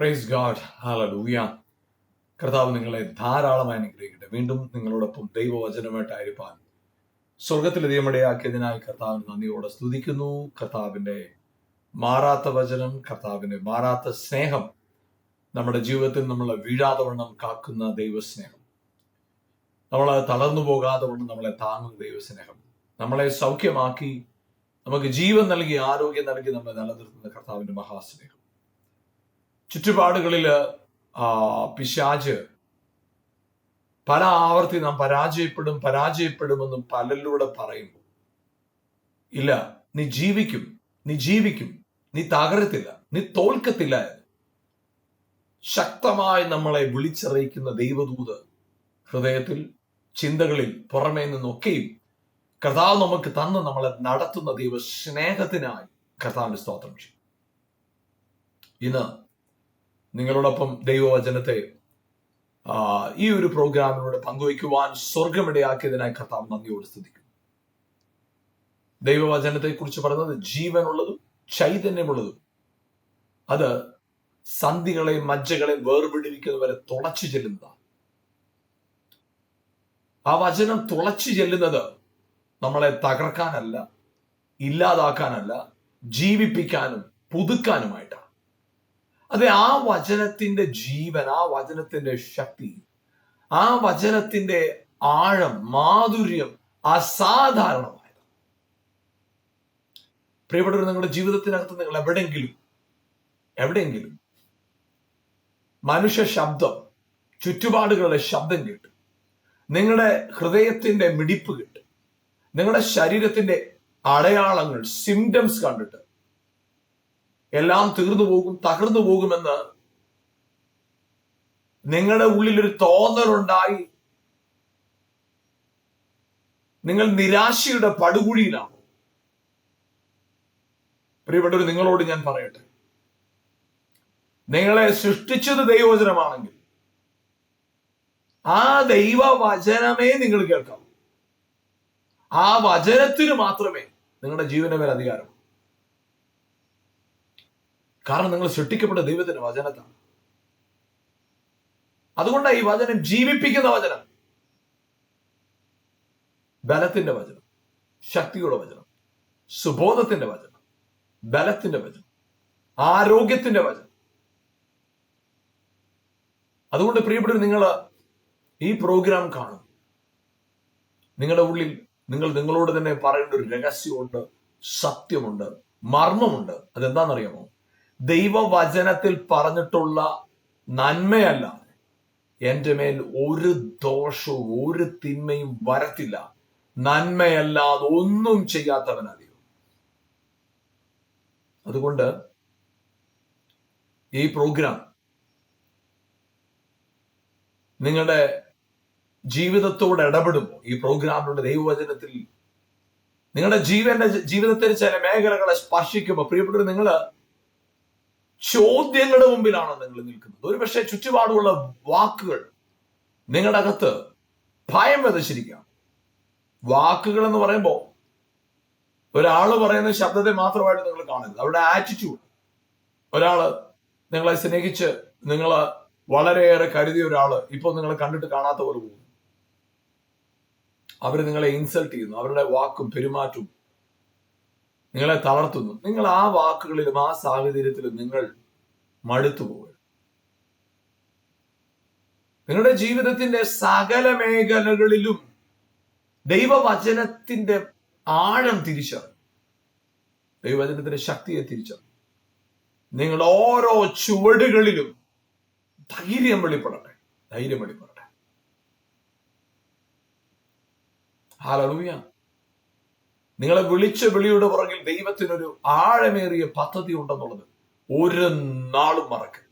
Praise God, hallelujah. കർത്താവ് നിങ്ങളെ ധാരാളമായി അനുഗ്രഹിക്കട്ടെ. വീണ്ടും നിങ്ങളോടൊപ്പം ദൈവവചനമായിട്ടായിരിക്കാൻ സ്വർഗത്തിൽ ദൈവമിടയാക്കിയതിനായി കർത്താവിന് നന്ദിയോടെ സ്തുതിക്കുന്നു. കർത്താവിന്റെ മാറാത്ത വചനം, കർത്താവിന്റെ മാറാത്ത സ്നേഹം നമ്മുടെ ജീവിതത്തിൽ നമ്മളെ വീഴാതെ വണ്ണം കാക്കുന്ന ദൈവസ്നേഹം, നമ്മളെ തളർന്നു പോകാതെ വണ്ണം നമ്മളെ താങ്ങുന്ന ദൈവസ്നേഹം, നമ്മളെ സൗഖ്യമാക്കി നമുക്ക് ജീവൻ നൽകി ആരോഗ്യം നൽകി നമ്മളെ നിലനിർത്തുന്ന കർത്താവിന്റെ മഹാസ്നേഹം. ചുറ്റുപാടുകളില് പിശാച് പല ആവർത്തി നാം പരാജയപ്പെടുമെന്നും പലരിലൂടെ പറയുമ്പോൾ, ഇല്ല, നീ ജീവിക്കും, നീ തകരത്തില്ല, നീ തോൽക്കത്തില്ല എന്ന് ശക്തമായി നമ്മളെ വിളിച്ചറിയിക്കുന്ന ദൈവദൂത് ഹൃദയത്തിൽ, ചിന്തകളിൽ, പുറമേ നിന്നൊക്കെയും കർത്താവ് നമുക്ക് തന്ന് നമ്മളെ നടത്തുന്ന ദൈവ സ്നേഹത്തിനായി കർത്താവിന്റെ സ്തോത്രം ചെയ്യും. ഇന്ന് നിങ്ങളോടൊപ്പം ദൈവവചനത്തെ ഈ ഒരു പ്രോഗ്രാമിലൂടെ പങ്കുവയ്ക്കുവാൻ സ്വർഗമിടയാക്കിയതിനായി കർത്താവ് നന്ദിയോട് സ്തുതിക്കുന്നു. ദൈവവചനത്തെ കുറിച്ച് പറയുന്നത് ജീവനുള്ളതും ചൈതന്യമുള്ളതും, അത് സന്ധികളെയും മജ്ജകളെയും വേർപിടിവിക്കുന്നവരെ തുളച്ചു ചെല്ലുന്നതാണ്. ആ വചനം തുളച്ചു ചെല്ലുന്നത് നമ്മളെ തകർക്കാനല്ല, ഇല്ലാതാക്കാനല്ല, ജീവിപ്പിക്കാനും പുതുക്കാനുമായിട്ടാണ്. അതെ, ആ വചനത്തിന്റെ ജീവൻ, ആ വചനത്തിന്റെ ശക്തി, ആ വചനത്തിന്റെ ആഴം, മാധുര്യം അസാധാരണമായത്. പ്രിയപ്പെട്ടവർ, നിങ്ങളുടെ ജീവിതത്തിനകത്ത് നിങ്ങൾ എവിടെയെങ്കിലും മനുഷ്യ ശബ്ദം, ചുറ്റുപാടുകളുടെ ശബ്ദം കേട്ട്, നിങ്ങളുടെ ഹൃദയത്തിന്റെ മിടിപ്പ് കേട്ട്, നിങ്ങളുടെ ശരീരത്തിന്റെ അടയാളങ്ങൾ, സിംറ്റംസ് കണ്ടിട്ട് എല്ലാം തീർന്നു പോകും, തകർന്നു പോകുമെന്ന് നിങ്ങളുടെ ഉള്ളിലൊരു തോന്നലുണ്ടായി നിങ്ങൾ നിരാശയുടെ പടുകുഴിയിലാണ്. പ്രിയപ്പെട്ടവർ, നിങ്ങളോട് ഞാൻ പറയട്ടെ, നിങ്ങളെ സൃഷ്ടിച്ചത് ദൈവവചനമാണെങ്കിൽ ആ ദൈവവചനമേ നിങ്ങൾ കേൾക്കാം. ആ വചനത്തിന് മാത്രമേ നിങ്ങളുടെ ജീവന്റെ മേൽ അധികാരം. കാരണം നിങ്ങൾ സൃഷ്ടിക്കപ്പെട്ട ദൈവത്തിന്റെ വചനത്താണ്. അതുകൊണ്ടാണ് ഈ വചനം ജീവിപ്പിക്കുന്ന വചനം, ബലത്തിന്റെ വചനം, ശക്തിയുടെ വചനം, സുബോധത്തിന്റെ വചനം, ബലത്തിന്റെ വചനം, ആരോഗ്യത്തിന്റെ വചനം. അതുകൊണ്ട് പ്രിയപ്പെട്ടവർ, നിങ്ങൾ ഈ പ്രോഗ്രാം കാണും, നിങ്ങളുടെ ഉള്ളിൽ നിങ്ങളോട് തന്നെ പറയേണ്ട ഒരു രഹസ്യമുണ്ട്, സത്യമുണ്ട്, മർമ്മമുണ്ട്. അതെന്താണെന്നറിയാമോ? ദൈവവചനത്തിൽ പറഞ്ഞിട്ടുള്ള നന്മയല്ലാതെ എൻ്റെ മേൽ ഒരു ദോഷവും ഒരു തിന്മയും വരത്തില്ല. നന്മയല്ലാതെ ഒന്നും ചെയ്യാത്തവനറിയും. അതുകൊണ്ട് ഈ പ്രോഗ്രാം നിങ്ങളുടെ ജീവിതത്തോട് ഇടപെടുമ്പോൾ, ഈ പ്രോഗ്രാമിലൂടെ ദൈവവചനത്തിൽ നിങ്ങളുടെ ജീവിതത്തിൽ ചില മേഖലകളെ സ്പർശിക്കുമ്പോൾ, പ്രിയപ്പെട്ടവർ, നിങ്ങൾ ചോദ്യങ്ങളുടെ മുമ്പിലാണ് നിങ്ങൾ നിൽക്കുന്നത്. ഒരുപക്ഷെ ചുറ്റുപാടുമുള്ള വാക്കുകൾ നിങ്ങളുടെ അകത്ത് ഭയം വിതച്ചിരിക്കാം. വാക്കുകൾ എന്ന് പറയുമ്പോൾ ഒരാള് പറയുന്ന ശബ്ദത്തെ മാത്രമായിട്ട് നിങ്ങൾ കാണരുത്, അവരുടെ ആറ്റിറ്റ്യൂഡ്. ഒരാള് നിങ്ങളെ സ്നേഹിച്ച്, നിങ്ങള് വളരെയേറെ കരുതിയ ഒരാള് ഇപ്പോൾ നിങ്ങളെ കണ്ടിട്ട് കാണാത്ത പോലെ പോകുന്നു. അവർ നിങ്ങളെ ഇൻസൾട്ട് ചെയ്യുന്നു, അവരുടെ വാക്കും പെരുമാറ്റവും നിങ്ങളെ തളർത്തുന്നു. നിങ്ങൾ ആ വാക്കുകളിലും ആ സാഹചര്യത്തിലും നിങ്ങൾ മടുത്തു പോകും. നിങ്ങളുടെ ജീവിതത്തിന്റെ സകല മേഖലകളിലും ദൈവവചനത്തിന്റെ ആഴം തിരിച്ചറിയും, ദൈവവചനത്തിന്റെ ശക്തിയെ തിരിച്ചറിയും. നിങ്ങൾ ഓരോ ചുവടുകളിലും ധൈര്യം വെളിപ്പെടട്ടെ. ഹല്ലേലൂയ. നിങ്ങളെ വിളിച്ച വിളിയുടെ പുറകിൽ ദൈവത്തിനൊരു ആഴമേറിയ പദ്ധതി ഉണ്ടെന്നുള്ളത് ഒരു നാളും മറക്കരുത്.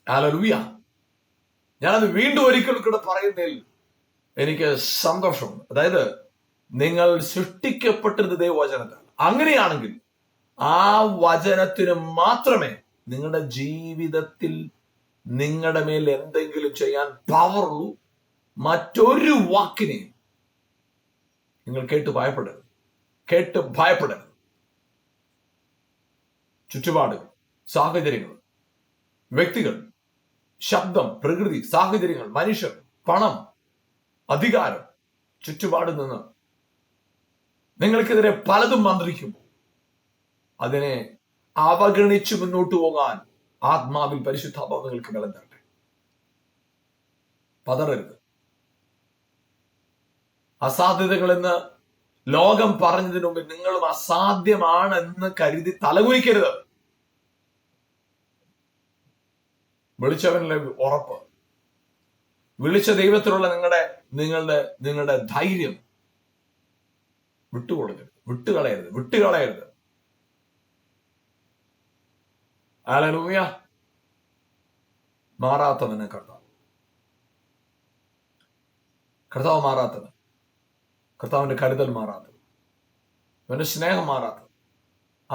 ഹല്ലേലൂയ. ഞാനത് വീണ്ടും ഒരിക്കൽ കൂടെ പറയുന്നതിൽ എനിക്ക് സന്തോഷമുണ്ട്. അതായത്, നിങ്ങൾ സൃഷ്ടിക്കപ്പെട്ടത് ദൈവവചനത്താണ്. അങ്ങനെയാണെങ്കിൽ ആ വചനത്തിന് മാത്രമേ നിങ്ങളുടെ ജീവിതത്തിൽ നിങ്ങളുടെ മേൽ എന്തെങ്കിലും ചെയ്യാൻ പവറുള്ളൂ. മറ്റൊരു വാക്കിനെയും നിങ്ങൾ കേട്ട് ഭയപ്പെടരുത്. ചുറ്റുപാടുകൾ, സാഹചര്യങ്ങൾ, വ്യക്തികൾ, ശബ്ദം, പ്രകൃതി, സാഹചര്യങ്ങൾ, മനുഷ്യർ, പണം, അധികാരം, ചുറ്റുപാടിൽ നിന്ന് നിങ്ങൾക്കെതിരെ പലതും മന്ത്രിക്കുമ്പോൾ അതിനെ അവഗണിച്ച് മുന്നോട്ട് പോകാൻ ആത്മാവിൽ പരിശുദ്ധാത്മാവ് നിങ്ങൾക്ക് ബലം തരട്ടെ. പതറരുത്. അസാധ്യതകളെന്ന് ലോകം പറഞ്ഞതിന് മുമ്പ് നിങ്ങളും അസാധ്യമാണെന്ന് കരുതി തലകുനിക്കരുത്. വിളിച്ചവനിലെ ഉറപ്പ്, വിളിച്ച ദൈവത്തിലുള്ള നിങ്ങളുടെ ധൈര്യം വിട്ടുകളയരുത്. ഹല്ലേലൂയ. മാറാത്തവന് കർത്താവ് മാറാത്തവൻ, കർത്താവിന്റെ കരുതൽ മാറാത്തത്, അവന്റെ സ്നേഹം മാറാത്തത്,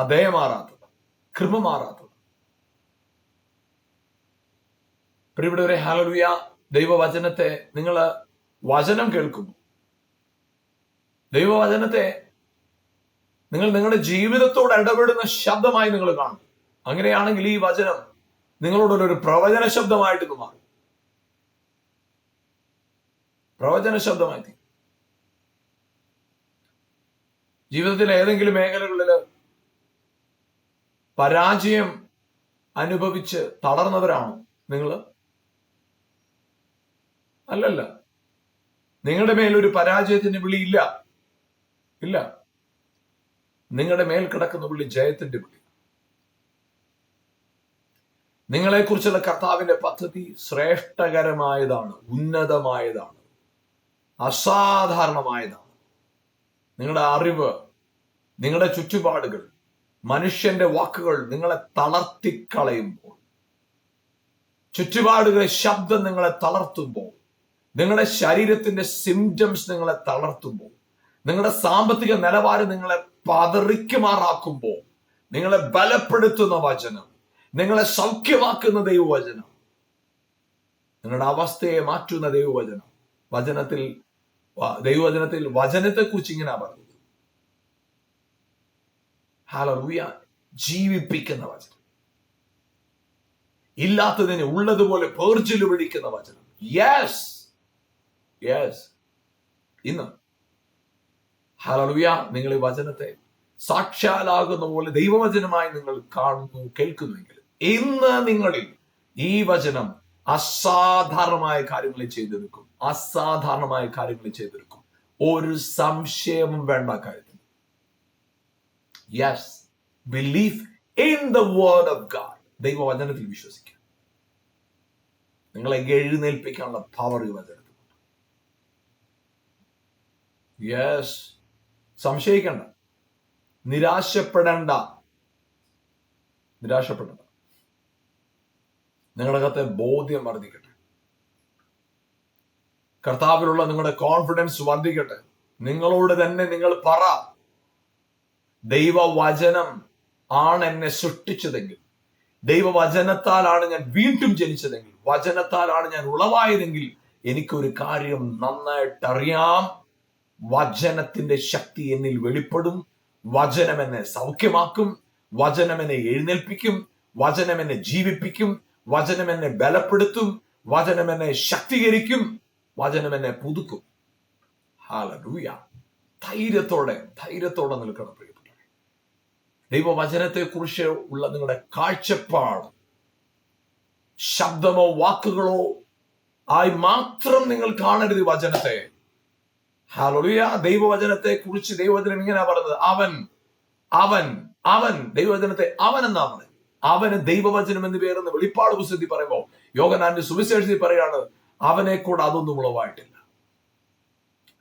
ദയ മാറാത്തത്, കൃപ മാറാത്തത്. പ്രിയപ്പെട്ടവരെ, ഹല്ലേലൂയ. ദൈവവചനത്തെ നിങ്ങൾ വചനം കേൾക്കുമ്പോൾ, ദൈവവചനത്തെ നിങ്ങൾ നിങ്ങളുടെ ജീവിതത്തോട് ഇടപെടുന്ന ശബ്ദമായി നിങ്ങൾ കാണും. അങ്ങനെയാണെങ്കിൽ ഈ വചനം നിങ്ങളോടൊരു പ്രവചന ശബ്ദമായിട്ട് മാറും. പ്രവചന ശബ്ദമായി. ജീവിതത്തിലെ ഏതെങ്കിലും മേഖലകളിൽ പരാജയം അനുഭവിച്ച് തളർന്നവരാണോ നിങ്ങൾ? അല്ലല്ല. നിങ്ങളുടെ മേലൊരു പരാജയത്തിന്റെ വിളി ഇല്ല. നിങ്ങളുടെ മേൽ കിടക്കുന്ന വിളി ജയത്തിന്റെ വിളി. നിങ്ങളെക്കുറിച്ചുള്ള കർത്താവിന്റെ പദ്ധതി ശ്രേഷ്ഠകരമായതാണ്, ഉന്നതമായതാണ്, അസാധാരണമായതാണ്. നിങ്ങളുടെ അറിവ്, നിങ്ങളുടെ ചുറ്റുപാടുകൾ, മനുഷ്യന്റെ വാക്കുകൾ നിങ്ങളെ തളർത്തിക്കളയുമ്പോൾ, ചുറ്റുപാടുകളെ ശബ്ദം നിങ്ങളെ തളർത്തുമ്പോൾ, നിങ്ങളുടെ ശരീരത്തിന്റെ സിംറ്റംസ് നിങ്ങളെ തളർത്തുമ്പോൾ, നിങ്ങളുടെ സാമ്പത്തിക നിലവാരം നിങ്ങളെ പതറിക്കുമാറാക്കുമ്പോൾ, നിങ്ങളെ ബലപ്പെടുത്തുന്ന വചനം, നിങ്ങളെ സൗഖ്യമാക്കുന്ന ദൈവവചനം, നിങ്ങളുടെ അവസ്ഥയെ മാറ്റുന്ന ദൈവവചനം. ദൈവവചനത്തിൽ വചനത്തെ കുറിച്ച് ഇങ്ങനെ പറഞ്ഞത്. ഹല്ലേലൂയ. ജീവിപ്പിക്കുന്ന വചനം, ഇല്ലാത്തതിനെ ഉള്ളതുപോലെ പേർച്ചിൽ വിളിക്കുന്ന വചനം. യെസ്. ഇന്ന് ഹല്ലേലൂയ, നിങ്ങൾ ഈ വചനത്തെ സാക്ഷാലാകുന്ന പോലെ ദൈവവചനമായി നിങ്ങൾ കാണുന്നു, കേൾക്കുന്നുവെങ്കിൽ ഇന്ന് നിങ്ങളിൽ ഈ വചനം അസാധാരണമായ കാര്യങ്ങൾ ചെയ്തെടുക്കും. ഒരു സംശയവും വേണ്ട കാര്യത്തിൽ. Yes, believe in the word of God. ദൈവവചനത്തിൽ വിശ്വസിക്കുക. നിങ്ങളെ എഴുന്നേൽപ്പിക്കാനുള്ള പവർ ഈ വചനത്തിൽ. യെസ്, സംശയിക്കണ്ട, നിരാശപ്പെടേണ്ട. നിങ്ങളുടെ അകത്തെ ബോധ്യം വർദ്ധിക്കട്ടെ. കർത്താവിലുള്ള നിങ്ങളുടെ കോൺഫിഡൻസ് വർദ്ധിക്കട്ടെ. നിങ്ങളോട് തന്നെ നിങ്ങൾ പറ, ദൈവവചനം ആണ് എന്നെ സൃഷ്ടിച്ചതെങ്കിൽ, ദൈവവചനത്താലാണ് ഞാൻ വീണ്ടും ജനിച്ചതെങ്കിൽ, വചനത്താലാണ് ഞാൻ ഉളവായതെങ്കിൽ, എനിക്കൊരു കാര്യം നന്നായിട്ടറിയാം. വചനത്തിന്റെ ശക്തി എന്നിൽ വെളിപ്പെടും. വചനം എന്നെ സൗഖ്യമാക്കും. വചനം എന്നെ എഴുന്നേൽപ്പിക്കും. വചനം എന്നെ ജീവിപ്പിക്കും. വചനം എന്നെ ബലപ്പെടുത്തും. വചനം എന്നെ ശക്തീകരിക്കും. വചനം എന്നെ പുതുക്കും. ഹല്ലേലൂയ. ധൈര്യത്തോടെ നിൽക്കണം പ്രിയപ്പെട്ടവരെ. ദൈവവചനത്തെ കുറിച്ച് ഉള്ള നിങ്ങളുടെ കാഴ്ചപ്പാട് ശബ്ദമോ വാക്കുകളോ ആയി മാത്രം നിങ്ങൾ കാണരുത് വചനത്തെ. ഹല്ലേലൂയ. ദൈവവചനത്തെ കുറിച്ച് ദൈവവചനം ഇങ്ങനെ പറഞ്ഞത്, അവൻ ദൈവവചനത്തെ അവൻ എന്നാ പറയുന്നത്. അവന് ദൈവവചനം എന്ന് പേരെന്ന് വെളിപ്പാട് പുസ്തകത്തിൽ പറയുമ്പോൾ, യോഹന്നാന്റെ സുവിശേഷത്തിൽ പറയാണ്, അവനെ കൂടെ അതൊന്നും ഉളവായിട്ടില്ല.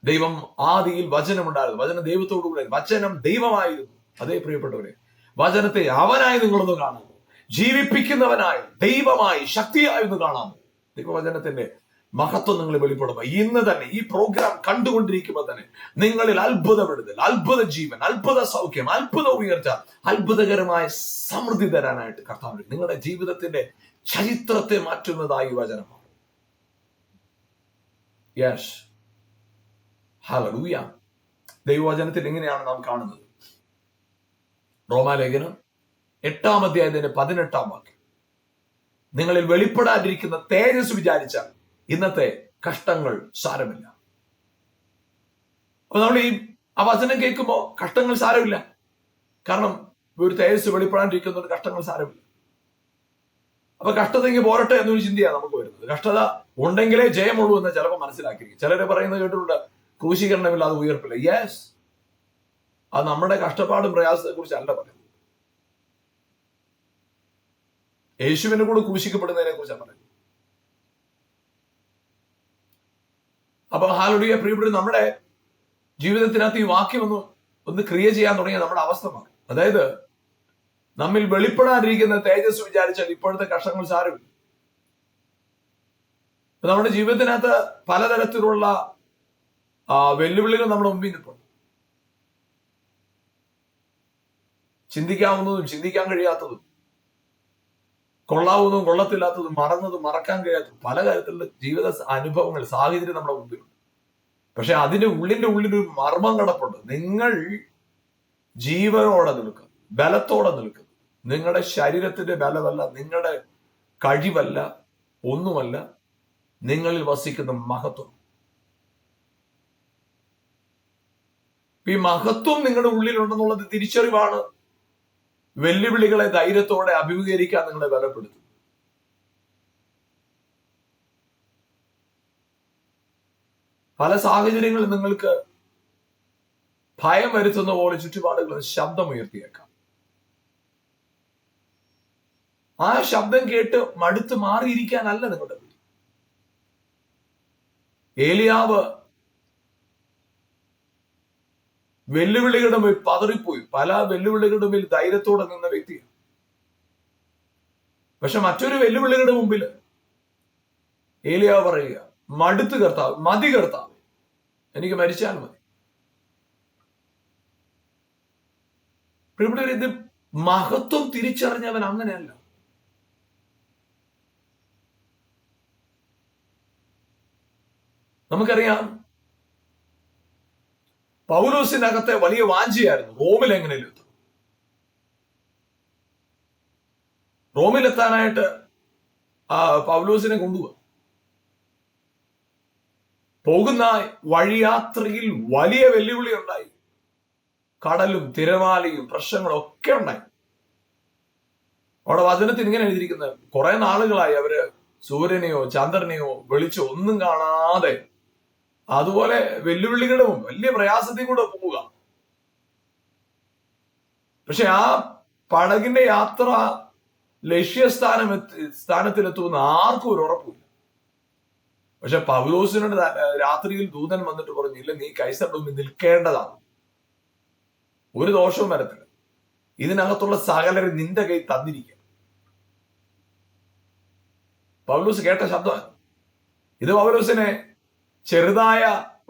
ദൈവം ആദിയിൽ വചനമുണ്ടായിരുന്നു, വചനം ദൈവത്തോടു കൂടെ, വചനം ദൈവമായിരുന്നു. അതേ പ്രിയപ്പെട്ടവരെ, വചനത്തെ അവനായി നിങ്ങളൊന്ന് കാണാമോ? ജീവിപ്പിക്കുന്നവനായി, ദൈവമായി, ശക്തിയായി ഒന്ന് കാണാമോ? ദൈവവചനത്തിന്റെ മഹത്വം നിങ്ങൾ വെളിപ്പെടുമ്പോൾ ഇന്ന് തന്നെ ഈ പ്രോഗ്രാം കണ്ടുകൊണ്ടിരിക്കുമ്പോൾ തന്നെ നിങ്ങളിൽ അത്ഭുത വിടുതൽ, അത്ഭുത ജീവൻ, അത്ഭുത സൗഖ്യം, അത്ഭുത ഉയർച്ച, അത്ഭുതകരമായ സമൃദ്ധി തരാനായിട്ട് കർത്താവ് നിങ്ങളുടെ ജീവിതത്തിന്റെ ചരിത്രത്തെ മാറ്റുന്നതായി വചനമാണ്. Yes, hallelujah. ദൈവവചനത്തിൽ എങ്ങനെയാണ് നാം കാണുന്നത്? റോമാലേഖനം 8-ാം അധ്യായത്തിന്റെ 18-ാം വാക്യം. നിങ്ങളിൽ വെളിപ്പെടാതിരിക്കുന്ന തേജസ് വിചാരിച്ചാൽ ഇന്നത്തെ കഷ്ടങ്ങൾ സാരമില്ല. അപ്പൊ നമ്മൾ ആ വചനം കേൾക്കുമ്പോൾ കഷ്ടങ്ങൾ സാരമില്ല. കാരണം ഒരു തേജസ് വെളിപ്പെടാണ്ടിരിക്കുന്ന കഷ്ടങ്ങൾ സാരമില്ല. അപ്പൊ കഷ്ടതെങ്കിൽ പോരട്ടെ എന്നൊരു ചിന്തയാണ് നമുക്ക് വരുന്നത്. കഷ്ടത ഉണ്ടെങ്കിലേ ജയമുള്ളൂ എന്ന് ചിലപ്പോൾ മനസ്സിലാക്കിയിരിക്കും. ചിലരെ പറയുന്നത് കേട്ടിട്ടുണ്ട്, ക്രൂശീകരണമില്ലാതെ ഉയർപ്പില്ല. യെസ്, അത് നമ്മുടെ കഷ്ടപ്പാടും പ്രയാസത്തെ കുറിച്ചല്ല പറയുന്നത്. യേശുവിനെ കൂടെ ക്രൂശിക്കപ്പെടുന്നതിനെ കുറിച്ചാണ് പറയുന്നത്. അപ്പൊ ഹാലലുയ പ്രിയപ്പെട്ട, നമ്മുടെ ജീവിതത്തിനകത്ത് ഈ വാക്യം ഒന്ന് ക്രിയ ചെയ്യാൻ തുടങ്ങിയ നമ്മുടെ അവസ്ഥ മാറും. അതായത് നമ്മിൽ വെളിപ്പെടാതിരിക്കുന്ന തേജസ് വിചാരിച്ചാൽ ഇപ്പോഴത്തെ കഷ്ടങ്ങൾ സാരമില്ല. നമ്മുടെ ജീവിതത്തിനകത്ത് പലതരത്തിലുള്ള വെല്ലുവിളികൾ നമ്മുടെ മുമ്പിൽ നിൽപ്പുണ്ട്. ചിന്തിക്കാവുന്നതും ചിന്തിക്കാൻ കഴിയാത്തതും, കൊള്ളാവുന്നതും കൊള്ളത്തില്ലാത്തതും, മറന്നതും മറക്കാൻ കഴിയാത്തതും, പല കാര്യത്തിലുള്ള ജീവിത അനുഭവങ്ങൾ, സാഹചര്യം നമ്മുടെ മുമ്പിലുണ്ട്. പക്ഷെ അതിന്റെ ഉള്ളിലൊരു മർമ്മം കിടപ്പുണ്ട്. നിങ്ങൾ ജീവനോടെ നിൽക്കുക, ബലത്തോടെ നിൽക്കുക. നിങ്ങളുടെ ശരീരത്തിന്റെ ബലമല്ല, നിങ്ങളുടെ കഴിവല്ല, ഒന്നുമല്ല, നിങ്ങളിൽ വസിക്കുന്ന മഹത്വം. ഈ മഹത്വം നിങ്ങളുടെ ഉള്ളിലുണ്ടെന്നുള്ളത് തിരിച്ചറിവാണ് വെല്ലുവിളികളെ ധൈര്യത്തോടെ അഭിമുഖീകരിക്കാൻ നിങ്ങളെ ബലപ്പെടുത്തും. പല സാഹചര്യങ്ങളിൽ നിങ്ങൾക്ക് ഭയം വരുത്തുന്ന പോലെ ചുറ്റുപാടുകളിൽ ശബ്ദമുയർത്തിയേക്കാം. ആ ശബ്ദം കേട്ട് മടുത്ത് മാറിയിരിക്കാനല്ല നിങ്ങളുടെ വിളി. ഏലിയാവ് വെല്ലുവിളികളുടെ മേൽ പതറിപ്പോയി. പല വെല്ലുവിളികളുടെ മേൽ ധൈര്യത്തോടെ നിന്ന വ്യക്തിയാണ്. പക്ഷെ മറ്റൊരു വെല്ലുവിളികളുടെ മുമ്പിൽ ഏലിയാവ് പറയുക, മടുത്ത് കർത്താവ്, മതി കർത്താവ്, എനിക്ക് മരിച്ചാൽ മതി. ഇവിടെ ഇത് മഹത്വം തിരിച്ചറിഞ്ഞവൻ അങ്ങനെയല്ല. നമുക്കറിയാം, പൗലോസിനകത്തെ വലിയ വാഞ്ചയായിരുന്നു റോമിൽ എങ്ങനെയും എത്തും. റോമിലെത്താനായിട്ട് പൗലോസിനെ കൊണ്ടുപോകുക. പോകുന്ന വഴിയാത്രയിൽ വലിയ വെല്ലുവിളി ഉണ്ടായി. കടലും തിരമാലയും പ്രശ്നങ്ങളും ഒക്കെ ഉണ്ടായി. അവിടെ വചനത്തിൽ ഇങ്ങനെ എഴുതിയിരിക്കുന്നത്, കുറെ നാളുകളായി അവര് സൂര്യനെയോ ചന്ദ്രനെയോ വെളിച്ചോ ഒന്നും കാണാതെ അതുപോലെ വെല്ലുവിളികളും വലിയ പ്രയാസത്തിൽ കൂടെ പോവുക. പക്ഷെ ആ പടകിന്റെ യാത്ര സ്ഥാനത്തിലെത്തുമെന്ന് ആർക്കും ഒരു ഉറപ്പില്ല. പക്ഷെ പൗലോസിനോട് രാത്രിയിൽ ദൂതൻ വന്നിട്ട് പറഞ്ഞു, ഇല്ല, നീ കൈസരുടെ മുമ്പിൽ നിൽക്കേണ്ടതാണ്, ഒരു ദോഷവും വരത്തില്ല, ഇതിനകത്തുള്ള സകലരെ നിന്റെ കൈ തന്നിരിക്കുക. പൗലോസ് കേട്ട ശബ്ദമാണ് ഇത്. പൗലോസിനെ ചെറുതായ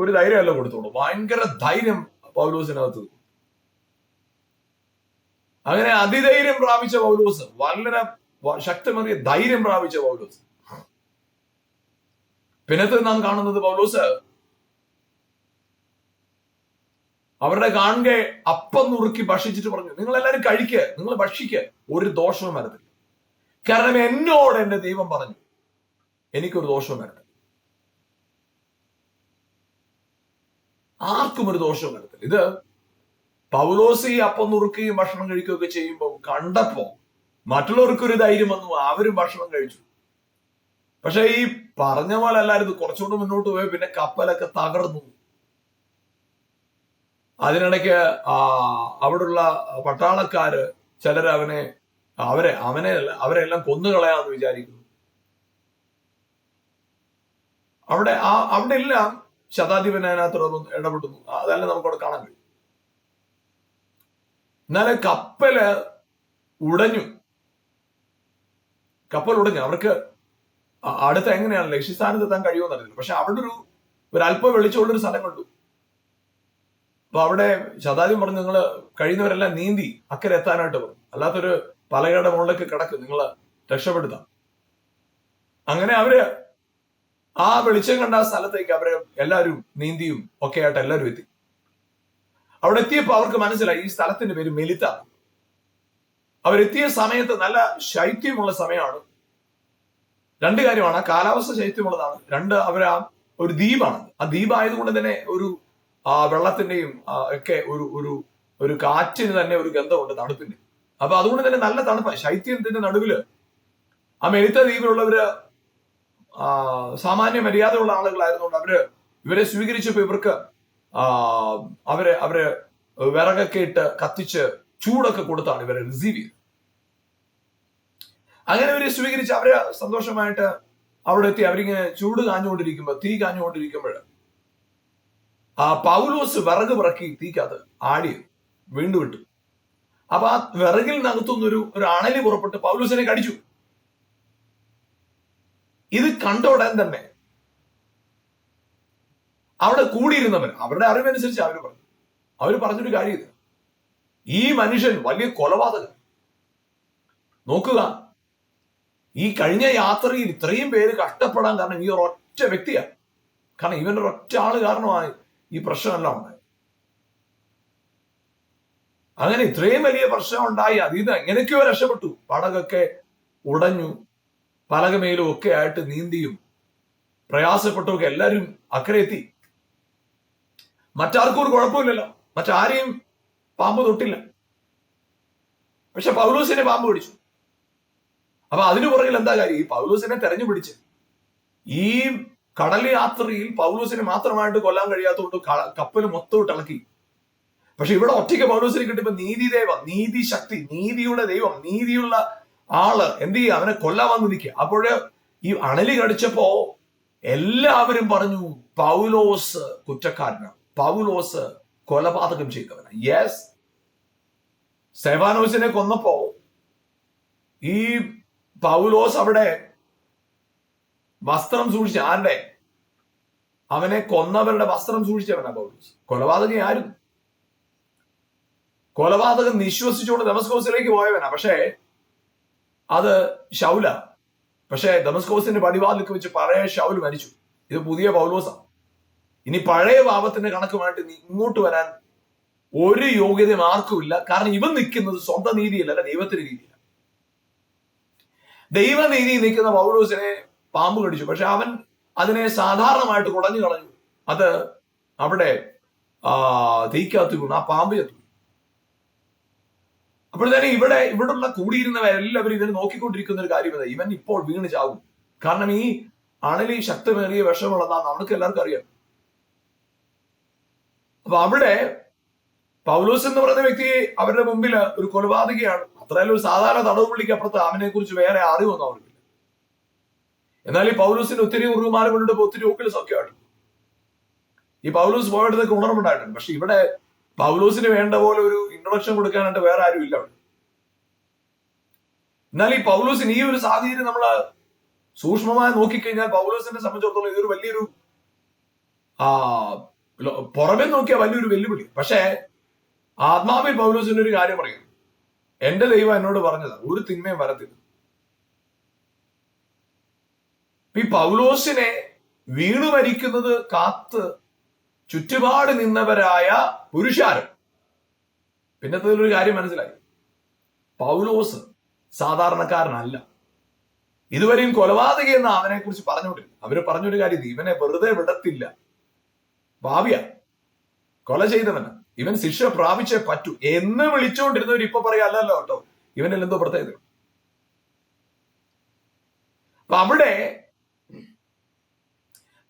ഒരു ധൈര്യമല്ല കൊടുത്തോളൂ, ഭയങ്കര ധൈര്യം പൗലോസിനകത്ത്. അങ്ങനെ അതിധൈര്യം പ്രാപിച്ച പൗലോസ്, വളരെ ശക്തമേറിയ ധൈര്യം പ്രാപിച്ച പൗലോസ്. പിന്നത്തെ നാം കാണുന്നത്, പൗലോസ് അവരുടെ കാണുക അപ്പം നുറുക്കി ഭക്ഷിച്ചിട്ട് പറഞ്ഞു, നിങ്ങൾ എല്ലാവരും കഴിക്കുക, നിങ്ങൾ ഭക്ഷിക്കുക, ഒരു ദോഷവും വരത്തില്ല. കാരണം എന്നോട് എന്റെ ദൈവം പറഞ്ഞു, എനിക്കൊരു ദോഷവും വരത്തില്ല. ആർക്കും ഒരു ദോഷവും വരത്തില്ല. ഇത് പൗലോസ് ഈ അപ്പം നുറുക്കുകയും ഭക്ഷണം കഴിക്കുകയൊക്കെ ചെയ്യുമ്പോൾ കണ്ടപ്പോ മറ്റുള്ളവർക്കൊരു ധൈര്യം വന്നു, അവരും ഭക്ഷണം കഴിച്ചു. പക്ഷെ ഈ പറഞ്ഞ പോലെ അല്ലായിരുന്നു. കുറച്ചുകൂടെ മുന്നോട്ട് പോയി പിന്നെ കപ്പലൊക്കെ തകർന്നു. അതിനിടയ്ക്ക് അവിടുള്ള പട്ടാളക്കാര് ചിലർ അവരെല്ലാം കൊന്നുകളയാന്ന് വിചാരിക്കുന്നു. അവിടെ എല്ലാം ശതാധിപൻ അതിനകത്ത് ഇടപെടുന്നു. അതെല്ലാം നമുക്കവിടെ കാണാൻ കഴിയും. എന്നാലും കപ്പൽ ഉടഞ്ഞു. അവർക്ക് അടുത്ത എങ്ങനെയാണ് ലക്ഷ്യസ്ഥാനത്ത് എത്താൻ കഴിയുമെന്ന് അറിയില്ല. പക്ഷെ അവിടെ ഒരു അല്പം വെളിച്ചമുള്ളൊരു സ്ഥലം കണ്ടു. അപ്പൊ അവിടെ ശതാധിപൻ പറഞ്ഞു, നിങ്ങൾ കഴിയുന്നവരെല്ലാം നീന്തി അക്കരെ എത്താനായിട്ട് പറഞ്ഞു. അല്ലാത്തൊരു പലകയുടെ മുകളിലേക്ക് കിടക്കും, നിങ്ങൾ രക്ഷപ്പെടുത്താം. അങ്ങനെ അവര് ആ വെളിച്ചം കണ്ട ആ സ്ഥലത്തേക്ക് അവരെ എല്ലാവരും നീന്തിയും ഒക്കെ ആയിട്ട് എല്ലാവരും എത്തി. അവിടെ എത്തിയപ്പോ അവർക്ക് മനസ്സിലായി, ഈ സ്ഥലത്തിന്റെ പേര് മെലിത്ത. അവരെത്തിയ സമയത്ത് നല്ല ശൈത്യമുള്ള സമയമാണ്. രണ്ട് കാര്യമാണ്, ആ കാലാവസ്ഥ ശൈത്യമുള്ളതാണ്. രണ്ട്, അവരാ ഒരു ദ്വീപാണ്. ആ ദ്വീപായതുകൊണ്ട് തന്നെ ഒരു വെള്ളത്തിന്റെയും ഒക്കെ ഒരു ഒരു ഒരു കാറ്റിന് തന്നെ ഒരു ഗന്ധമുണ്ട്, തണുപ്പിന്റെ. അപ്പൊ അതുകൊണ്ട് തന്നെ നല്ല തണുപ്പാണ്. ശൈത്യത്തിന്റെ നടുവില് ആ മെലിത്ത ദ്വീപിലുള്ളവര് സാമാന്യ മര്യാദയുള്ള ആളുകളായിരുന്നുകൊണ്ട് ഇവരെ സ്വീകരിച്ചപ്പോ ഇവർക്ക് അവര് വിറകൊക്കെ ഇട്ട് കത്തിച്ച് ചൂടൊക്കെ കൊടുത്താണ് ഇവരെ റിസീവ് ചെയ്തത്. അങ്ങനെ അവരെ സ്വീകരിച്ച് അവരെ സന്തോഷമായിട്ട് അവിടെ എത്തി. അവരിങ്ങനെ ചൂട് കാഞ്ഞുകൊണ്ടിരിക്കുമ്പോ, തീ കാഞ്ഞുകൊണ്ടിരിക്കുമ്പോൾ പൗലോസ് വിറക് പിറക്കി തീക്കകത്ത് ആടി വീണ്ടും വിട്ടു. അപ്പൊ ആ വിറകിൽ നിന്നകത്തുനിന്നൊരു അണലി പുറപ്പെട്ട് പൗലോസിനെ കടിച്ചു. ഇത് കണ്ട ഉടൻ തന്നെ അവിടെ കൂടിയിരുന്നവർ അവരുടെ അറിവനുസരിച്ച് അവര് പറഞ്ഞൊരു കാര്യം ഇത്, ഈ മനുഷ്യൻ വലിയ കൊലപാതകൻ. നോക്കുക, ഈ കഴിഞ്ഞ യാത്രയിൽ ഇത്രയും പേര് കഷ്ടപ്പെടാൻ കാരണം ഈ ഒരൊറ്റ വ്യക്തിയാണ്. കാരണം ഇവന്റെ ഒരൊറ്റ ആള് കാരണമായി ഈ പ്രശ്നമെല്ലാം ഉണ്ടായി. അങ്ങനെ ഇത്രയും വലിയ പ്രശ്നം ഉണ്ടായി. അതിൽ നിന്ന് എങ്ങനെയൊക്കെയോ രക്ഷപ്പെട്ടു. പടകൊക്കെ ഉടഞ്ഞു, പലകമേലും ഒക്കെ ആയിട്ട് നീന്തിയും പ്രയാസപ്പെട്ടൊക്കെ എല്ലാവരും അക്കരെ എത്തി. മറ്റാർക്കും ഒരു കുഴപ്പമില്ലല്ലോ, മറ്റാരെയും പാമ്പ് തൊട്ടില്ല. പക്ഷെ പൗലോസിനെ പാമ്പ് പിടിച്ചു. അപ്പൊ അതിനു പുറകിൽ എന്താ കാര്യം? ഈ പൗലോസിനെ തെരഞ്ഞു പിടിച്ച് ഈ കടൽ യാത്രയിൽ പൗലോസിനെ മാത്രമായിട്ട് കൊല്ലാൻ കഴിയാത്തതുകൊണ്ട് കപ്പൽ മൊത്തം ഇളക്കി. പക്ഷെ ഇവിടെ ഒറ്റയ്ക്ക് പൗലോസിനെ കിട്ടിയപ്പോ നീതി ശക്തി, നീതിയുടെ ദൈവം, നീതിയുള്ള ആള് എന്ത് ചെയ്യുക? അവനെ കൊല്ലാൻ വന്ന് നിൽക്കുക. അപ്പോഴ് ഈ അണലി കടിച്ചപ്പോ എല്ലാവരും പറഞ്ഞു പൗലോസ് കുറ്റക്കാരനാണ്, പൗലോസ് കൊലപാതകം ചെയ്തവനാണ്. യെസ്, സ്തെഫാനോസിനെ കൊന്നപ്പോ ഈ പൗലോസ് അവിടെ വസ്ത്രം സൂക്ഷിച്ച ആരുടെ? അവനെ കൊന്നവരുടെ വസ്ത്രം സൂക്ഷിച്ചവനാ പൗലോസ്. കൊലപാതകം ആരും? കൊലപാതകം നിശ്വസിച്ചുകൊണ്ട് ദമസ്കോസിലേക്ക് പോയവനാ. പക്ഷേ അത് ശൗല. പക്ഷെ ദമസ്കോസിന്റെ പടിവാതിൽക്ക് വെച്ച് പഴയ ശൗൽ മരിച്ചു. ഇത് പുതിയ പൗലോസാണ്. ഇനി പഴയ പാപത്തിന്റെ കണക്കുമായിട്ട് ഇങ്ങോട്ട് വരാൻ ഒരു യോഗ്യതയും ആർക്കുമില്ല. കാരണം ഇവൻ നിൽക്കുന്നത് സ്വന്തം നീതിയല്ല, ദൈവത്തിന്റെ രീതിയില്ല. ദൈവനീതി നിൽക്കുന്ന പൗലോസിനെ പാമ്പ് കടിച്ചു. പക്ഷെ അവൻ അതിനെ സാധാരണമായിട്ട് കുടഞ്ഞു കളഞ്ഞു. അത് അവിടെ തീക്കകത്ത് വീണു, ആ പാമ്പ് ചത്തു. അപ്പോഴത്തേനെ ഇവിടെയുള്ള കൂടിയിരുന്നവരെല്ലാവരും ഇവന് നോക്കിക്കൊണ്ടിരിക്കുന്ന ഒരു കാര്യം ഇതാ, ഇവൻ ഇപ്പോൾ വീണ് ചാവും. കാരണം ഈ അണലി ശക്തമേറിയ വിഷമുള്ളതാണ്, നമുക്ക് എല്ലാവർക്കും അറിയാം. അപ്പൊ അവിടെ പൗലോസ് എന്ന് പറയുന്ന വ്യക്തി അവരുടെ മുമ്പിൽ ഒരു കൊലപാതകയാണ്. അത്രയല്ല, ഒരു സാധാരണ തടവ് പുള്ളിക്കപ്പുറത്ത് അവനെ കുറിച്ച് വേറെ അറിവൊന്നും അവർക്കില്ല. എന്നാൽ ഈ പൗലോസിന്റെ ഒത്തിരി ഉറുമാരം കൊണ്ടിട്ട് ഒത്തിരി ഓക്കിൽ സൗഖ്യമായിട്ട് ഈ പൗലോസ് പോയിടത്തൊക്കെ ഉണർവുണ്ടായിട്ടുണ്ട്. പക്ഷെ ഇവിടെ പൗലോസിന് വേണ്ട പോലെ ഒരു ഇൻട്രൊഡക്ഷൻ കൊടുക്കാനായിട്ട് വേറെ ആരും ഇല്ല അവിടെ. എന്നാൽ ഈ പൗലോസിന് ഈ ഒരു സാഹചര്യം നമ്മൾ സൂക്ഷ്മമായി നോക്കിക്കഴിഞ്ഞാൽ പൗലോസിനെ സംബന്ധിച്ചിടത്തോളം ഇതൊരു വലിയൊരു പുറമെ നോക്കിയാൽ വലിയൊരു വെല്ലുവിളി. പക്ഷേ ആത്മാവിൽ പൗലോസിന്റെ ഒരു കാര്യം പറയും, എന്റെ ദൈവം എന്നോട് പറഞ്ഞത് ഒരു തിന്മയും വരത്തില്ല. ഈ പൗലോസിനെ വീണു മരിക്കുന്നത് കാത്ത് ചുറ്റുപാട് നിന്നവരായ പുരുഷാരം. പിന്നത്തെ ഒരു കാര്യം മനസ്സിലായി, പൗലോസ് സാധാരണക്കാരനല്ല. ഇതുവരെയും കൊലപാതകി എന്ന അവനെ കുറിച്ച് പറഞ്ഞോണ്ടില്ല. അവര് പറഞ്ഞൊരു കാര്യം, ഇവനെ വെറുതെ വിടത്തില്ല, ഭാവിയ കൊല ചെയ്തവന്, ഇവൻ ശിക്ഷ പ്രാപിച്ചേ പറ്റൂ എന്ന് വിളിച്ചുകൊണ്ടിരുന്നവർ ഇപ്പൊ പറയാ അല്ലല്ലോ കേട്ടോ, ഇവനിൽ എന്തോ പ്രത്യേകത. അപ്പൊ അവിടെ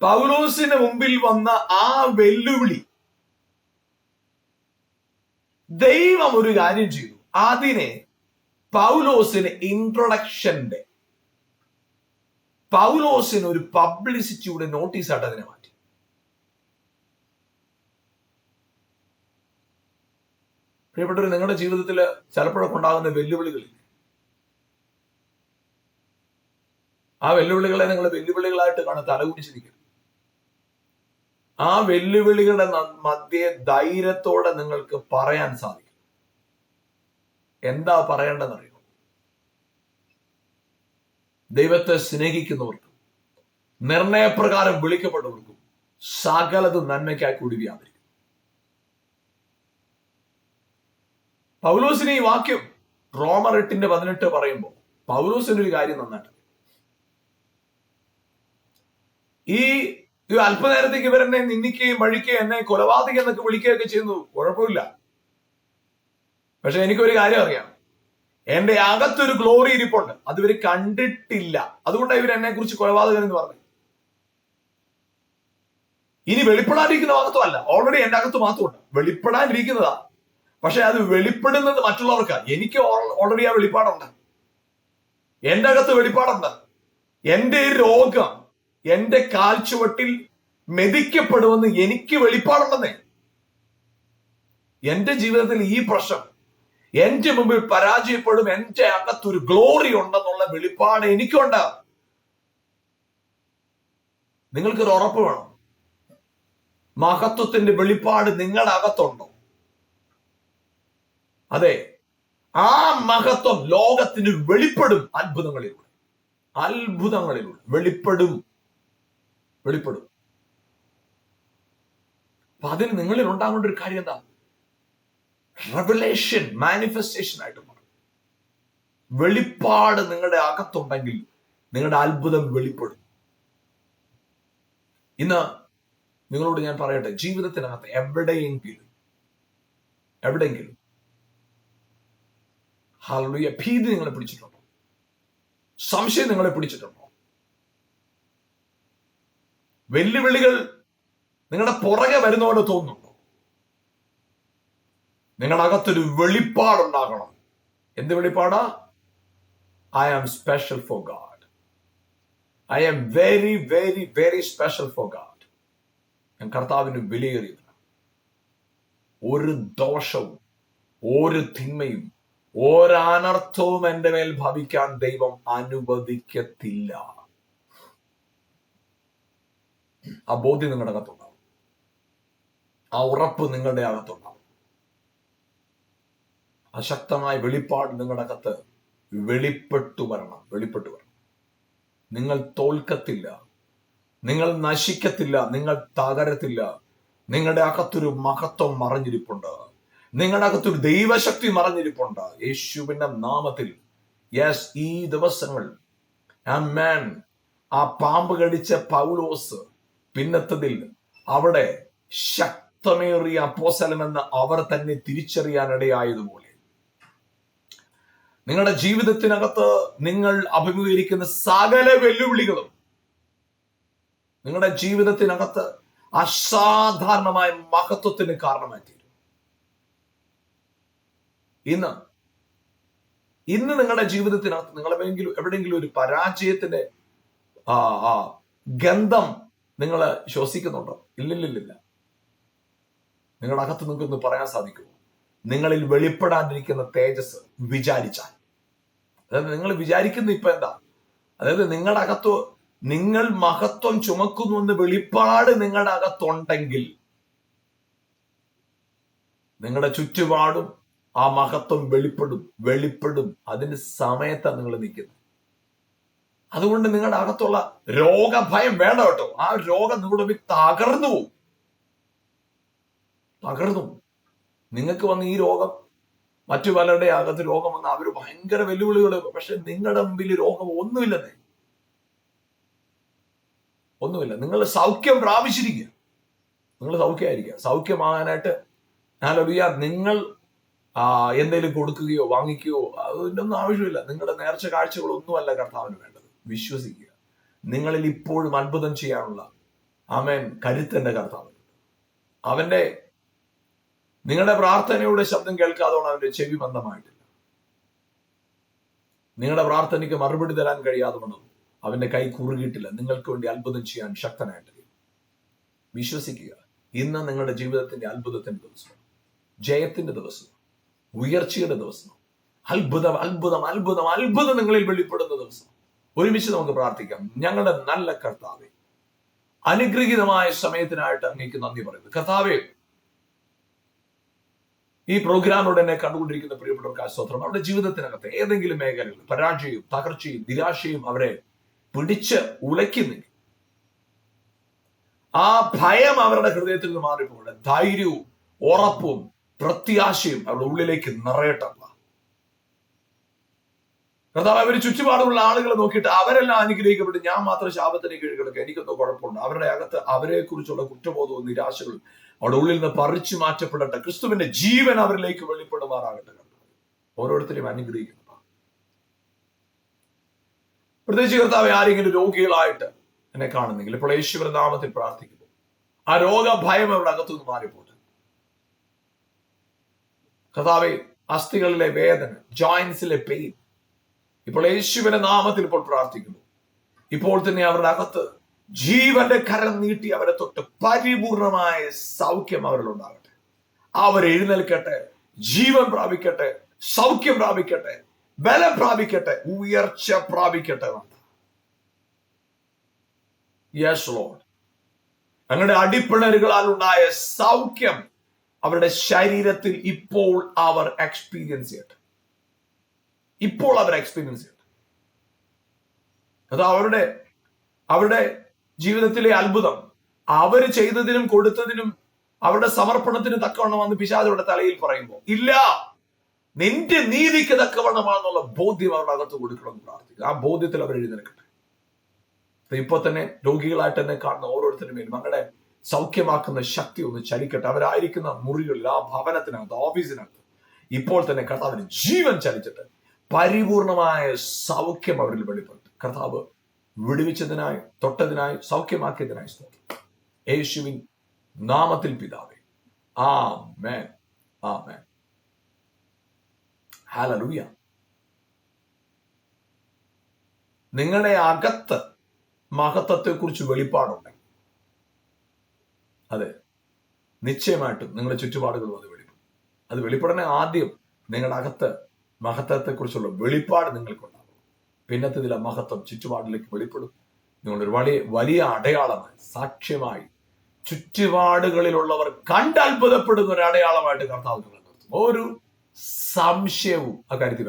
പൗലോസിന് മുമ്പിൽ വന്ന ആ വെല്ലുവിളി, ദൈവം ഒരു കാര്യം ചെയ്തു. അതിനെ പൗലോസിന് ഇൻട്രൊഡക്ഷന്റെ, പൗലോസിന് ഒരു പബ്ലിസിറ്റിയുടെ നോട്ടീസായിട്ട് അതിനെ മാറ്റി. പ്രിയപ്പെട്ടവർ, നിങ്ങളുടെ ജീവിതത്തിൽ ചിലപ്പോഴൊക്കെ ഉണ്ടാകുന്ന വെല്ലുവിളികളിൽ, ആ വെല്ലുവിളികളെ നിങ്ങൾ വെല്ലുവിളികളായിട്ട് കാണാൻ തലകുനിച്ചിരിക്കും. ആ വെല്ലുവിളികളുടെ മധ്യേ ധൈര്യത്തോടെ നിങ്ങൾക്ക് പറയാൻ സാധിക്കും. എന്താ പറയേണ്ടതെന്നറിയോ? ദൈവത്തെ സ്നേഹിക്കുന്നവർക്കും നിർണയപ്രകാരം വിളിക്കപ്പെട്ടവർക്കും സകലതും നന്മയ്ക്കായി കൂടി വ്യാപരിക്കും. പൗലോസിന് ഈ വാക്യം റോമർ 8:18 പറയുമ്പോൾ പൗലോസിന്റെ ഒരു കാര്യം നന്നായിട്ട്, ഈ അല്പനേരത്തേക്ക് ഇവരെന്നെ നിന്ദിക്കുകയും വഴിക്കുകയും എന്നെ കൊലപാതകം എന്നൊക്കെ വിളിക്കുകയൊക്കെ ചെയ്യുന്നു, കുഴപ്പമില്ല. പക്ഷെ എനിക്കൊരു കാര്യം അറിയാം, എന്റെ അകത്തൊരു ഗ്ലോറി ഇരിപ്പുണ്ട്, അത് ഇവർ കണ്ടിട്ടില്ല. അതുകൊണ്ടാണ് ഇവർ എന്നെ കുറിച്ച് കൊലപാതകൻ എന്ന് പറഞ്ഞു. ഇനി വെളിപ്പെടാനിരിക്കുന്ന അകത്തുമല്ല, ഓൾറെഡി എന്റെ അകത്ത് മാത്രമുണ്ട്, വെളിപ്പെടാനിരിക്കുന്നതാ. പക്ഷെ അത് വെളിപ്പെടുന്നത് മറ്റുള്ളവർക്കാ. എനിക്ക് ഓൾറെഡി ആ വെളിപ്പാടുണ്ട്, എന്റെ അകത്ത് വെളിപ്പാടുണ്ട്. എന്റെ രോഗം എന്റെ കാൽച്ചുവട്ടിൽ മെതിക്കപ്പെടുമെന്ന് എനിക്ക് വെളിപ്പാടുണ്ടെന്നേ. എന്റെ ജീവിതത്തിൽ ഈ പ്രശ്നം എന്റെ മുമ്പിൽ പരാജയപ്പെടും, എന്റെ അകത്തൊരു ഗ്ലോറി ഉണ്ടെന്നുള്ള വെളിപ്പാട് എനിക്കുണ്ട്. നിങ്ങൾക്കൊരു ഉറപ്പ് വേണം, മഹത്വത്തിന്റെ വെളിപ്പാട് നിങ്ങളുടെ അകത്തുണ്ടോ? അതെ, ആ മഹത്വം ലോകത്തിന് വെളിപ്പെടും. അത്ഭുതങ്ങളിലൂടെ വെളിപ്പെടും. അപ്പൊ അതിന് നിങ്ങളിൽ ഉണ്ടാകേണ്ട ഒരു കാര്യം എന്താ? റെവലേഷൻ, മാനിഫെസ്റ്റേഷൻ ആയിട്ട് മാറും. വെളിപ്പാട് നിങ്ങളുടെ അകത്തുണ്ടെങ്കിൽ നിങ്ങളുടെ അത്ഭുതം വെളിപ്പെടും. ഇന്ന് നിങ്ങളോട് ഞാൻ പറയട്ടെ, ജീവിതത്തിനകത്ത് എവിടെയെങ്കിലും ഹല്ലേലൂയ ഭീതി നിങ്ങളെ പിടിച്ചിട്ടുണ്ടോ? സംശയം നിങ്ങളെ പിടിച്ചിട്ടുണ്ടോ? വെല്ലുവിളികൾ നിങ്ങളുടെ പുറകെ വരുന്നപോലെ തോന്നുന്നുണ്ടോ? നിങ്ങളുടെ അകത്തൊരു വെളിപ്പാടുണ്ടാകണം. എന്ത് വെളിപ്പാടാ? I am special for God. I am very very very special for God. ഞാൻ കർത്താവിന് വിലയേറിയവനാണ്. ഒരു ദോഷവും ഒരു തിന്മയും ഒരനർത്ഥവും എന്റെ മേൽ ഭവിക്കാൻ ദൈവം അനുവദിക്കത്തില്ല. ആ ബോധ്യം നിങ്ങളുടെ അകത്തുണ്ടാവും, ആ ഉറപ്പ് നിങ്ങളുടെ അകത്തുണ്ടാവും, അശക്തമായ വെളിപ്പാട് നിങ്ങളുടെ അകത്ത് വെളിപ്പെട്ടു വരണം. നിങ്ങൾ തോൽക്കത്തില്ല, നിങ്ങൾ നശിക്കത്തില്ല, നിങ്ങൾ തകരത്തില്ല. നിങ്ങളുടെ അകത്തൊരു മഹത്വം മറഞ്ഞിരിപ്പുണ്ട്, നിങ്ങളുടെ അകത്തൊരു ദൈവശക്തി മറഞ്ഞിരിപ്പുണ്ട്. യേശുവിന്റെ നാമത്തിൽ യെസ്, ഈ ദിവസങ്ങൾ ആമേൻ. ആ പാമ്പ് കടിച്ച പൗലോസ് പിന്നത്തതിൽ അവിടെ ശക്തമേറിയ അപ്പോസ്തലനെന്ന് അവർ തന്നെ തിരിച്ചറിയാനിടയായതുപോലെ നിങ്ങളുടെ ജീവിതത്തിനകത്ത് നിങ്ങൾ അഭിമുഖീകരിക്കുന്ന സകല വെല്ലുവിളികളും നിങ്ങളുടെ ജീവിതത്തിനകത്ത് അസാധാരണമായ മഹത്വത്തിന് കാരണമായി തീരും. ഇന്ന് നിങ്ങളുടെ ജീവിതത്തിനകത്ത് നിങ്ങൾ എവിടെയെങ്കിലും ഒരു പരാജയത്തിന്റെ ഗന്ധം നിങ്ങൾ ശ്വസിക്കുന്നുണ്ടോ? ഇല്ലില്ല. നിങ്ങളുടെ അകത്ത് നിങ്ങൾക്കൊന്ന് പറയാൻ സാധിക്കുമോ? നിങ്ങളിൽ വെളിപ്പെടാണ്ടിരിക്കുന്ന തേജസ് വിചാരിച്ചാൽ, അതായത് നിങ്ങൾ വിചാരിക്കുന്ന ഇപ്പൊ എന്താ, അതായത് നിങ്ങളുടെ അകത്ത് നിങ്ങൾ മഹത്വം ചുമക്കുന്നു എന്ന് വെളിപ്പാട് നിങ്ങളുടെ അകത്തുണ്ടെങ്കിൽ നിങ്ങളുടെ ചുറ്റുപാടും ആ മഹത്വം വെളിപ്പെടും. അതിന്റെ സമയത്താണ് നിങ്ങൾ നിൽക്കുന്നത്. അതുകൊണ്ട് നിങ്ങളുടെ അകത്തുള്ള രോഗഭയം വേണ്ട കേട്ടോ. ആ രോഗം നിങ്ങളുടെ തകർന്നു. നിങ്ങൾക്ക് വന്ന ഈ രോഗം മറ്റു പലരുടെ അകത്ത് രോഗം വന്ന അവര് ഭയങ്കര വെല്ലുവിളികൾ, പക്ഷെ നിങ്ങളുടെ മുമ്പിൽ രോഗം ഒന്നുമില്ലെന്നേ. നിങ്ങൾ സൗഖ്യം പ്രാപിച്ചിരിക്കുക, നിങ്ങൾ സൗഖ്യമായിരിക്കുക. സൗഖ്യമാകാനായിട്ട് ഹല്ലേലൂയ നിങ്ങൾ എന്തെങ്കിലും കൊടുക്കുകയോ വാങ്ങിക്കുകയോ അതിൻ്റെ ഒന്നും ആവശ്യമില്ല. നിങ്ങളുടെ നേർച്ച കാഴ്ചകളൊന്നുമല്ല കർത്താവിന് വേണ്ടത്. വിശ്വസിക്കുക, നിങ്ങളിൽ ഇപ്പോഴും അത്ഭുതം ചെയ്യാനുള്ള ആമേൻ കരുത്തന്റെ കർത്താവ്. അവന്റെ നിങ്ങളുടെ പ്രാർത്ഥനയുടെ ശബ്ദം കേൾക്കാതോളം അവന്റെ ചെവി ബന്ധമായിട്ടില്ല. നിങ്ങളുടെ പ്രാർത്ഥനയ്ക്ക് മറുപടി തരാൻ കഴിയാതോണം അവന്റെ കൈ കുറുകിയിട്ടില്ല. നിങ്ങൾക്ക് വേണ്ടി അത്ഭുതം ചെയ്യാൻ ശക്തനായിട്ട് വിശ്വസിക്കുക. ഇന്ന് നിങ്ങളുടെ ജീവിതത്തിന്റെ അത്ഭുതത്തിന്റെ ദിവസം, ജയത്തിന്റെ ദിവസം, ഉയർച്ചയുടെ ദിവസം, അത്ഭുതം നിങ്ങളിൽ വെളിപ്പെടുന്ന ദിവസം. ഒരുമിച്ച് നമുക്ക് പ്രാർത്ഥിക്കാം. ഞങ്ങളുടെ നല്ല കർത്താവേ, അനുഗ്രഹീതമായ സമയത്തിനായിട്ട് അങ്ങേക്ക് നന്ദി പറയുന്നു. കർത്താവേ, ഈ പ്രോഗ്രാമിലൂടെ എന്നെ കണ്ടുകൊണ്ടിരിക്കുന്ന പ്രിയപ്പെട്ടവർക്ക് സ്തോത്രം. അവരുടെ ജീവിതത്തിനകത്ത് ഏതെങ്കിലും മേഖലകളിൽ പരാജയവും തകർച്ചയും നിരാശയും അവരെ പിടിച്ച് ഉലയ്ക്കുന്നെങ്കിൽ ആ ഭയം അവരുടെ ഹൃദയത്തിൽ നിന്ന് മാറിപ്പോകട്ടെ. ധൈര്യവും ഉറപ്പും പ്രത്യാശയും അവരുടെ ഉള്ളിലേക്ക് നിറയട്ട. കർത്താവ് അവർ ചുറ്റുപാടുമുള്ള ആളുകളെ നോക്കിയിട്ട് അവരെല്ലാം അനുഗ്രഹിക്കപ്പെട്ട് ഞാൻ മാത്രം ശാപത്തിന് കീഴ് കിടക്കുക, എനിക്കൊന്നും കുഴപ്പമുണ്ട്. അവരുടെ അകത്ത് അവരെ കുറിച്ചുള്ള കുറ്റബോധവും നിരാശകളും അവിടെ ഉള്ളിൽ നിന്ന് പറിച്ചു മാറ്റപ്പെടട്ടെ. ക്രിസ്തുവിന്റെ ജീവൻ അവരിലേക്ക് വെളിപ്പെടുമാറാകട്ടെ. ഓരോരുത്തരെയും അനുഗ്രഹിക്കുന്നു. പ്രത്യേകിച്ച് കർത്താവ് ആരെങ്കിലും രോഗികളായിട്ട് എന്നെ കാണുന്നെങ്കിൽ ഇപ്പോൾ യേശുവിന്റെ നാമത്തിൽ പ്രാർത്ഥിക്കുന്നു, ആ രോഗഭയം അവരുടെ അകത്തുനിന്ന് മാറിപ്പോട്ടെ. കർത്താവെ, അസ്ഥികളിലെ വേദന, ജോയിന്റ്സിലെ പെയിൻ, ഇപ്പോൾ യേശുവിന്റെ നാമത്തിൽ ഇപ്പോൾ പ്രാർത്ഥിക്കുന്നു. ഇപ്പോൾ തന്നെ അവരുടെ അകത്ത് ജീവന്റെ കരം നീട്ടി അവരെ തൊട്ട് പരിപൂർണമായ സൗഖ്യം അവരിൽ ഉണ്ടാകട്ടെ. അവർ എഴുന്നേൽക്കട്ടെ, ജീവൻ പ്രാപിക്കട്ടെ, സൗഖ്യം പ്രാപിക്കട്ടെ, ബലം പ്രാപിക്കട്ടെ, ഉയർച്ച പ്രാപിക്കട്ടെ. യെസ് ലോർഡ്, ഞങ്ങളുടെ അടിപ്പിണരുകളാൽ ഉണ്ടായ സൗഖ്യം അവരുടെ ശരീരത്തിൽ ഇപ്പോൾ അവർ എക്സ്പീരിയൻസ് ചെയ്യട്ടെ. ഇപ്പോൾ അവർ എക്സ്പീരിയൻസ് ചെയ്യട്ടെ. അത് അവരുടെ ജീവിതത്തിലെ അത്ഭുതം അവർ ചെയ്തതിനും കൊടുത്തതിനും അവരുടെ സമർപ്പണത്തിന് തക്കവണ്ണം വന്ന് പിശാചുടെ തലയിൽ പറയുമ്പോൾ, ഇല്ല, നിന്റെ നീതിക്ക് തക്കവണ്ണമാണെന്നുള്ള ബോധ്യം അവരുടെ അകത്ത് കൊടുക്കണമെന്ന് പ്രാർത്ഥിക്കുക. ആ ബോധ്യത്തിൽ അവർ എഴുന്നേൽക്കട്ടെ. ഇപ്പൊ തന്നെ രോഗികളായിട്ട് തന്നെ കാണുന്ന ഓരോരുത്തരും മേലും അങ്ങനെ സൗഖ്യമാക്കുന്ന ശക്തി ഒന്ന് ചലിക്കട്ടെ. അവരായിരിക്കുന്ന മുറികളിൽ, ആ ഭവനത്തിനകത്ത്, ഓഫീസിനകത്ത് ഇപ്പോൾ തന്നെ കർത്താവിന് ജീവൻ ചലിച്ചിട്ട് പരിപൂർണമായ സൗഖ്യം അവരിൽ വെളിപ്പെട്ടു. കർത്താവ് വിടുവിച്ചതിനായി, തൊട്ടതിനായി, സൗഖ്യമാക്കിയതിനായി സ്തോത്രം. യേശുവിൻ നാമത്തിൽ പിതാവേ, ആമേൻ, ആമേൻ, ഹല്ലേലൂയ. നിങ്ങളുടെ അകത്ത് മഹത്വത്തെ കുറിച്ച് വെളിപ്പാടുണ്ട്. അതെ, നിശ്ചയമായിട്ടും നിങ്ങളുടെ ചുറ്റുപാടുകളും അത് വെളിപ്പെടും. അത് വെളിപ്പെടണേ ആദ്യം നിങ്ങളുടെ അകത്ത് മഹത്വത്തെ കുറിച്ചുള്ള വെളിപ്പാട് നിങ്ങൾക്കുണ്ടാകും. പിന്നത്തെ മഹത്വം ചുറ്റുപാടിലേക്ക് വെളിപ്പെടും. നിങ്ങളൊരു വലിയ അടയാളമായി, സാക്ഷ്യമായി, ചുറ്റുപാടുകളിലുള്ളവർ കണ്ടത്ഭുതപ്പെടുന്ന ഒരു അടയാളമായിട്ട് കർത്താവ് നിങ്ങളെ നിർത്തും. ഒരു സംശയവും അക്കാര്യത്തിൽ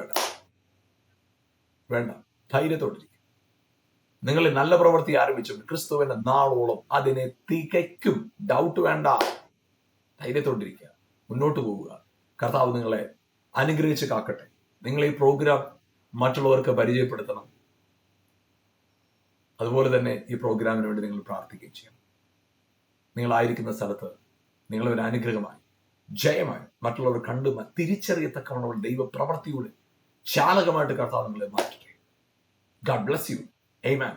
വേണ്ട. ധൈര്യത്തോടിരിക്കും. നിങ്ങൾ നല്ല പ്രവൃത്തി ആരംഭിച്ചുകൊണ്ട് ക്രിസ്തുവിന്റെ നാളോളം അതിനെ തികയ്ക്കും. ഡൗട്ട് വേണ്ട. ധൈര്യത്തോടിരിക്കുക, മുന്നോട്ട് പോവുക. കർത്താവ് നിങ്ങളെ അനുഗ്രഹിച്ച് കാക്കട്ടെ. നിങ്ങൾ ഈ പ്രോഗ്രാം മറ്റുള്ളവർക്ക് പരിചയപ്പെടുത്തണം. അതുപോലെ തന്നെ ഈ പ്രോഗ്രാമിന് വേണ്ടി നിങ്ങൾ പ്രാർത്ഥിക്കുകയും ചെയ്യണം. നിങ്ങളായിരിക്കുന്ന സ്ഥലത്ത് നിങ്ങളൊരു അനുഗ്രഹമായി, ജയമായി മറ്റുള്ളവർ കണ്ടു തിരിച്ചറിയത്തക്കവണ്ണ ദൈവ പ്രവൃത്തിയുടെ ചാലകമായിട്ട് കർത്താവ് നിങ്ങളെ മാറ്റട്ടെ. God bless you. Amen.